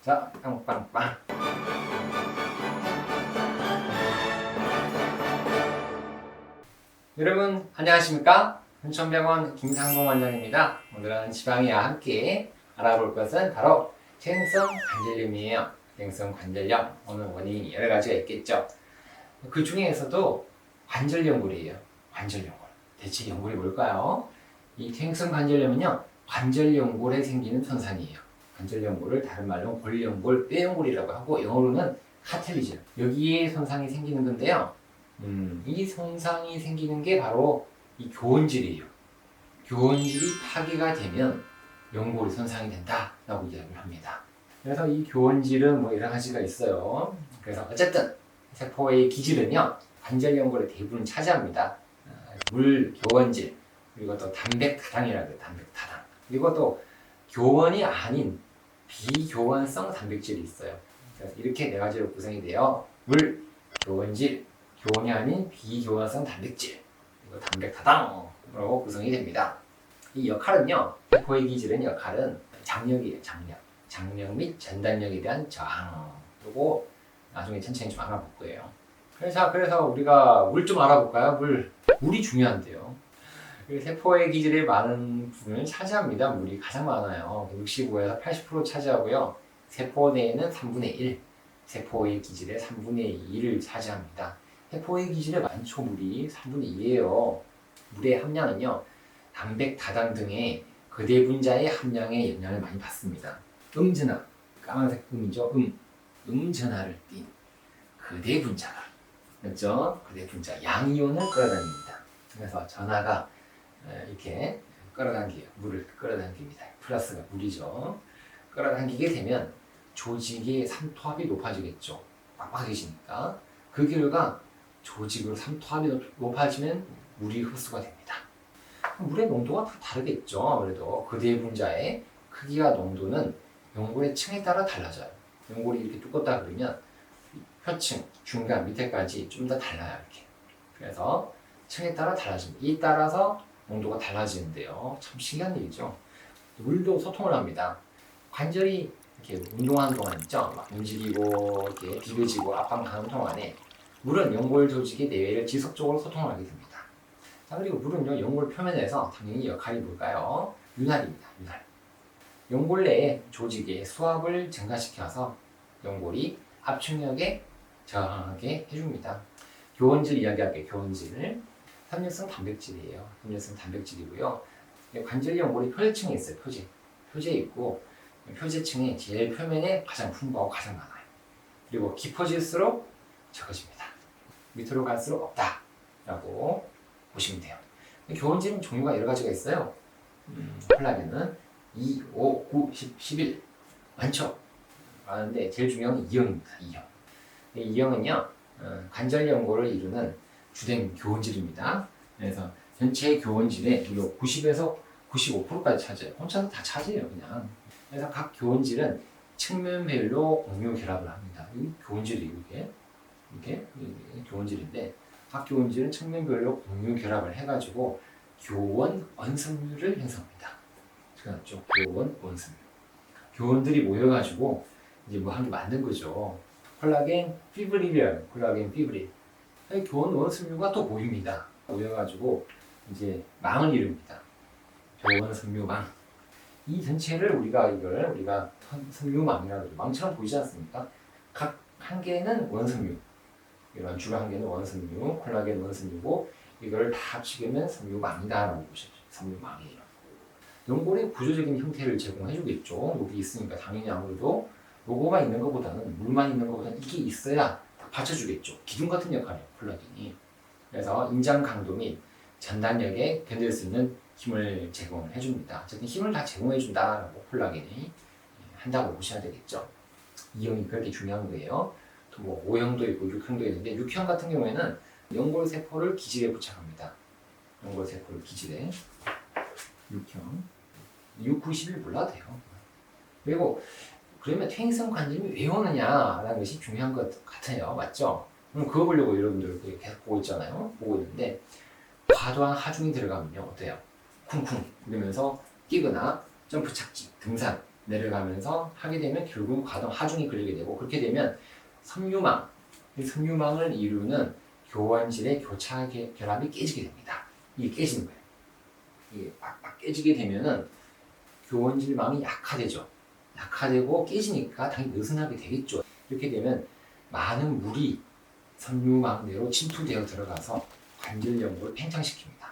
자, 빵빵빵. 여러분 안녕하십니까? hun천병원 김상봉 원장입니다. 오늘은 지방이와 함께 알아볼 것은 바로 퇴행성 관절염이에요. 퇴행성 관절염, 오늘 원인이 여러 가지가 있겠죠. 그 중에서도 관절연골이에요. 관절연골. 대체 연골이 뭘까요? 이 퇴행성 관절염은요, 관절연골에 생기는 현상이에요. 관절연골을 다른 말로 골연골, 뼈연골이라고 하고 영어로는 카틸리지. 여기에 손상이 생기는 건데요. 이 손상이 생기는 게 바로 이 교원질이에요. 교원질이 파괴가 되면 연골이 손상이 된다라고 이야기를 합니다. 그래서 이 교원질은 뭐 여러 가지가 있어요. 그래서 어쨌든 세포의 기질은요, 관절연골의 대부분 차지합니다. 물 교원질, 그리고 또 단백다당이라고 해요. 단백다당. 그리고 또 교원이 아닌 비교원성 단백질이 있어요. 그래서 이렇게 네 가지로 구성이 돼요. 물, 교원질, 교원이 아닌 비교원성 단백질, 그리고 단백다당으로 구성이 됩니다. 이 역할은요, 세포의 기질은 역할은 장력이에요. 장력 및 전단력에 대한 저항. 그리고 나중에 천천히 좀 알아볼 거예요. 그래서 우리가 물 좀 알아볼까요? 물이 중요한데요. 세포의 기질의 많은 부분을 차지합니다. 물이 가장 많아요. 65에서 80% 차지하고요. 세포 내에는 3분의 1, 세포의 기질의 3분의 2를 차지합니다. 세포의 기질에 많죠. 물이 3분의 2예요. 물의 함량은요, 단백, 다당 등의 거대 분자의 함량에 영향을 많이 받습니다. 음전하, 까만색 음이죠. 음전하를 띤 거대 분자가, 그렇죠? 거대 분자, 양이온을 끌어당깁니다. 그래서 전하가 이렇게 끌어당겨요. 물을 끌어당깁니다. 플러스가 물이죠. 끌어당기게 되면 조직의 삼투압이 높아지겠죠. 빡빡해지니까. 그 결과 조직으로 삼투압이 높아지면 물이 흡수가 됩니다. 물의 농도가 다 다르겠죠. 아무래도 거대 분자의 크기와 농도는 연골의 층에 따라 달라져요. 연골이 이렇게 두껍다 그러면 표층, 중간, 밑에까지 좀 더 달라요. 이렇게. 그래서 층에 따라 달라집니다. 이 따라서 농도가 달라지는데요. 참 신기한 일이죠. 물도 소통을 합니다. 관절이 이렇게 운동하는 동안 있죠. 막 움직이고 이렇게 비벼지고 압박하는 동안에 물은 연골 조직의 내외를 지속적으로 소통을 하게 됩니다. 자, 그리고 물은요, 연골 표면에서 당연히 역할이 뭘까요? 윤활입니다. 윤활. 연골 내의 조직의 수압을 증가시켜서 연골이 압축력에 저항하게 해줍니다. 교원질 이야기할게요. 교원질. 섬유성 단백질이에요. 섬유성 단백질이고요. 관절 연골이 표제층에 있어요. 표제에 있고, 표제층이 제일 표면에 가장 풍부하고 가장 많아요. 그리고 깊어질수록 적어집니다. 밑으로 갈수록 없다라고 보시면 돼요. 교원질은 종류가 여러 가지가 있어요. 콜라겐은 2, 5, 9, 10, 11 많죠? 많은데 제일 중요한 건 2형입니다. 2형. 이 2형은요, 관절 연골을 이루는 주된 교원질입니다. 그래서 전체 교원질의 무려 90에서 95%까지 차지해요. 혼자서 다 차지해요, 그냥. 그래서 각 교원질은 측면별로 공유 결합을 합니다. 이 교원질이 이게 교원질인데, 각 교원질은 측면별로 공유 결합을 해가지고 교원 원섬유를 형성합니다. 그렇죠? 교원 원섬유. 교원들이 모여가지고 이제 뭐 한 개 만든 거죠. 콜라겐 피브릴이라는 콜라겐 피브릴. 교원 원섬유가 또 모입니다. 모여가지고 이제 망을 이룹니다. 교원 섬유망. 이 전체를 우리가 섬유망이라고 하죠. 망처럼 보이지 않습니까? 각 한 개는 원섬유. 이런 주로 한 개는 원섬유, 콜라겐 원섬유고, 이걸 다 합치면 섬유망이다라고 보시죠. 섬유망이에요. 연골의 구조적인 형태를 제공해주겠죠. 여기 있으니까 당연히 아무래도 로고가 있는 것보다는, 물만 있는 것보다는 이게 있어야 받쳐주겠죠. 기둥 같은 역할이에요, 콜라겐이. 그래서 인장 강도 및 전단력에 견딜 수 있는 힘을 제공해줍니다. 어쨌든 힘을 다 제공해준다라고 콜라겐이 한다고 보셔야 되겠죠. 2형이 그렇게 중요한 거예요. 또 뭐 5형도 있고 6형도 있는데, 6형 같은 경우에는 연골 세포를 기질에 부착합니다. 연골 세포를 기질에. 6형. 6, 9, 11 몰라도 돼요. 그리고 그러면 퇴행성 관절염이 왜 오느냐라는 것이 중요한 것 같아요. 맞죠? 그거 보려고 여러분들 계속 보고 있잖아요. 보고 있는데, 과도한 하중이 들어가면요, 어때요? 쿵쿵 이러면서 뛰거나 점프 착지, 등산 내려가면서 하게 되면 결국 과동 하중이 걸리게 되고, 그렇게 되면 섬유망, 이 섬유망을 이루는 교원질의 교차 결합이 깨지게 됩니다. 이게 깨지는 거예요. 이게 빡빡 깨지게 되면은 교원질망이 약화되죠. 약화되고 깨지니까 당연히 느슨하게 되겠죠. 이렇게 되면 많은 물이 섬유망 내로 침투되어 들어가서 관절 연골을 팽창시킵니다.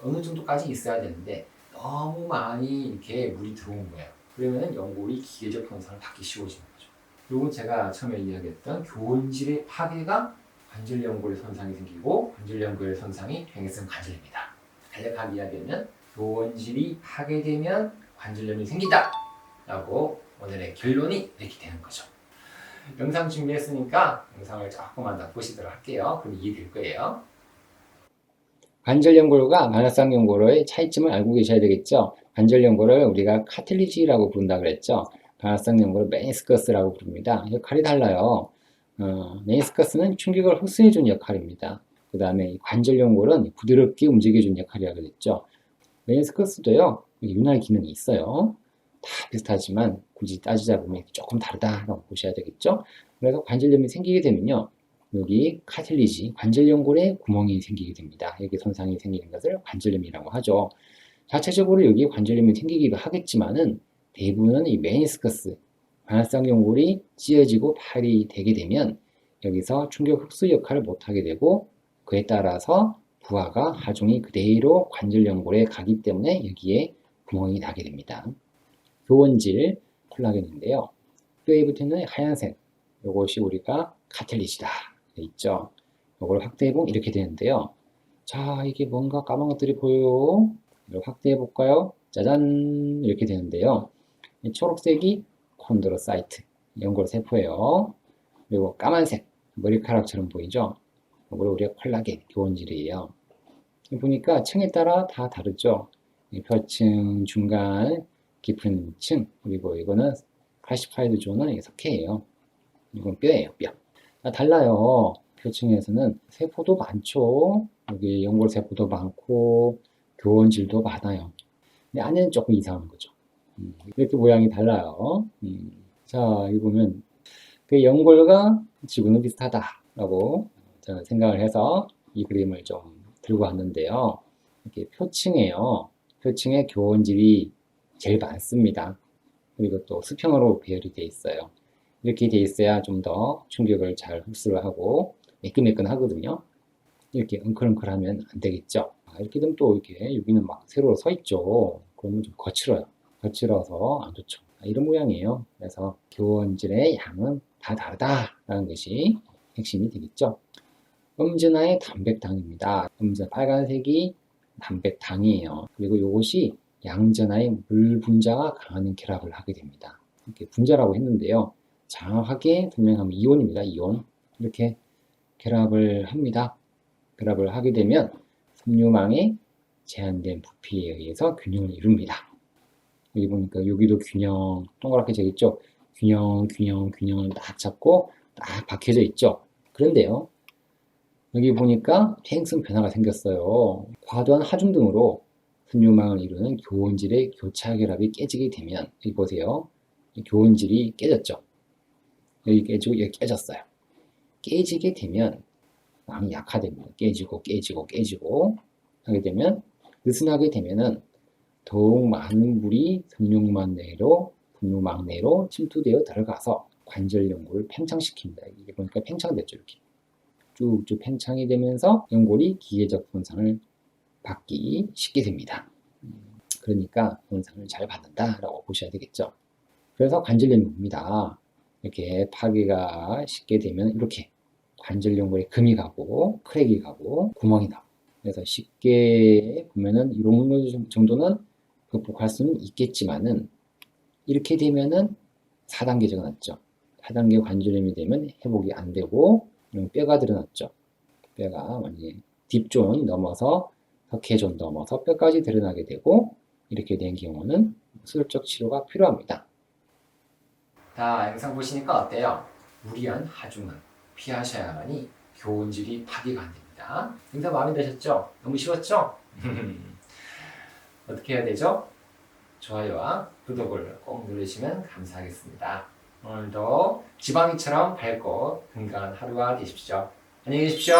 어느 정도까지 있어야 되는데 너무 많이 이렇게 물이 들어온 거예요. 그러면 연골이 기계적 손상을 받기 쉬워지는 거죠. 그리고 제가 처음에 이야기했던 교원질의 파괴가 관절 연골에 손상이 생기고, 관절 연골의 손상이 퇴행성 관절염입니다. 간략하게 이야기하면 교원질이 파괴되면 관절염이 생긴다 라고 오늘의 결론이 이렇게 되는 거죠. 영상 준비했으니까 영상을 조금만 더 보시도록 할게요. 그럼 이해될 거예요. 관절연골과 관악상연골의 차이점을 알고 계셔야 되겠죠. 관절연골을 우리가 카틸리지라고 부른다 그랬죠. 관악상연골을 메니스커스라고 부릅니다. 역할이 달라요. 메니스커스는 충격을 흡수해주는 역할입니다. 그 다음에 관절연골은 부드럽게 움직여주는 역할이라고 그랬죠. 메니스커스도요, 윤활 기능이 있어요. 다 비슷하지만 굳이 따지자 보면 조금 다르다라고 보셔야 되겠죠. 그래서 관절염이 생기게 되면요, 여기 카틸리지, 관절연골에 구멍이 생기게 됩니다. 여기 손상이 생기는 것을 관절염이라고 하죠. 자체적으로 여기 관절염이 생기기도 하겠지만은 대부분은 이 메니스커스, 관악상연골이 찢어지고 파열이 되게 되면 여기서 충격 흡수 역할을 못하게 되고, 그에 따라서 부하가 하중이 그대로 관절연골에 가기 때문에 여기에 구멍이 나게 됩니다. 교원질 콜라겐인데요. 뼈에 붙어있는 하얀색, 이것이 우리가 카틸리지다 있죠. 이걸 확대해보면 이렇게 되는데요. 자, 이게 뭔가 까만 것들이 보여요. 이걸 확대해볼까요? 짜잔, 이렇게 되는데요. 이 초록색이 콘드로사이트, 연골세포예요. 그리고 까만색, 머리카락처럼 보이죠? 이걸 우리가 콜라겐, 교원질이에요. 보니까 층에 따라 다 다르죠. 뼈층, 중간, 깊은 층, 그리고 이거는 칼시파이드 존은 석회예요. 이건 뼈예요, 뼈. 달라요. 뼈층에서는 세포도 많죠. 여기 연골세포도 많고 교원질도 많아요. 근데 안에는 조금 이상한 거죠. 이렇게 모양이 달라요. 자, 여기 보면 그 연골과 지구는 비슷하다라고 저는 생각을 해서 이 그림을 좀 들고 왔는데요. 이렇게 표층에요. 표층에 교원질이 제일 많습니다. 그리고 또 수평으로 배열이 되어 있어요. 이렇게 되어 있어야 좀 더 충격을 잘 흡수를 하고 매끈매끈하거든요. 이렇게 엉클엉클하면 안 되겠죠. 이렇게 되면 또 이렇게 여기는 막 세로로 서 있죠. 그러면 좀 거칠어요. 거칠어서 안 좋죠. 이런 모양이에요. 그래서 교원질의 양은 다 다르다라는 것이 핵심이 되겠죠. 음전하의 단백당입니다. 음전 빨간색이 단백당이에요. 그리고 이것이 양전하의 물 분자가 강한 결합을 하게 됩니다. 이렇게 분자라고 했는데요. 정확하게 설명하면 이온입니다. 이온. 이렇게 결합을 합니다. 결합을 하게 되면 섬유망의 제한된 부피에 의해서 균형을 이룹니다. 여기 보니까 여기도 균형 동그랗게 되어 있죠. 균형을 딱 잡고 딱 박혀져 있죠. 그런데요, 여기 보니까 퇴행성 변화가 생겼어요. 과도한 하중 등으로 섬유망을 이루는 교원질의 교차 결합이 깨지게 되면, 여기 보세요. 교원질이 깨졌죠. 여기 깨지고 여기 깨졌어요. 깨지게 되면 망이 약화됩니다. 깨지고 하게 되면, 느슨하게 되면은 더욱 많은 물이 섬유망 내로 침투되어 들어가서 관절 연골을 팽창시킵니다. 이게 보니까 팽창됐죠. 이렇게 쭉쭉 팽창이 되면서 연골이 기계적 손상을 받기 쉽게 됩니다. 그러니까 손상을 잘 받는다라고 보셔야 되겠죠. 그래서 관절염이 옵니다. 이렇게 파괴가 쉽게 되면 이렇게 관절 연골에 금이 가고 크랙이 가고 구멍이 나고, 그래서 쉽게 보면은 이런 정도는 극복할 수는 있겠지만은, 이렇게 되면은 4단계가 났죠. 4단계 관절염이 되면 회복이 안 되고 뼈가 드러났죠. 뼈가 완전히 딥존 넘어서 석회존 넘어서 뼈까지 드러나게 되고, 이렇게 된 경우는 수술적 치료가 필요합니다. 자, 영상 보시니까 어때요? 무리한 하중은 피하셔야 하니 교원질이 파괴가 안 됩니다. 영상 마음에 드셨죠? 너무 쉬웠죠? 어떻게 해야 되죠? 좋아요와 구독을 꼭 누르시면 감사하겠습니다. 오늘도 지방이처럼 밝고 건강한 하루가 되십시오. 안녕히 계십시오.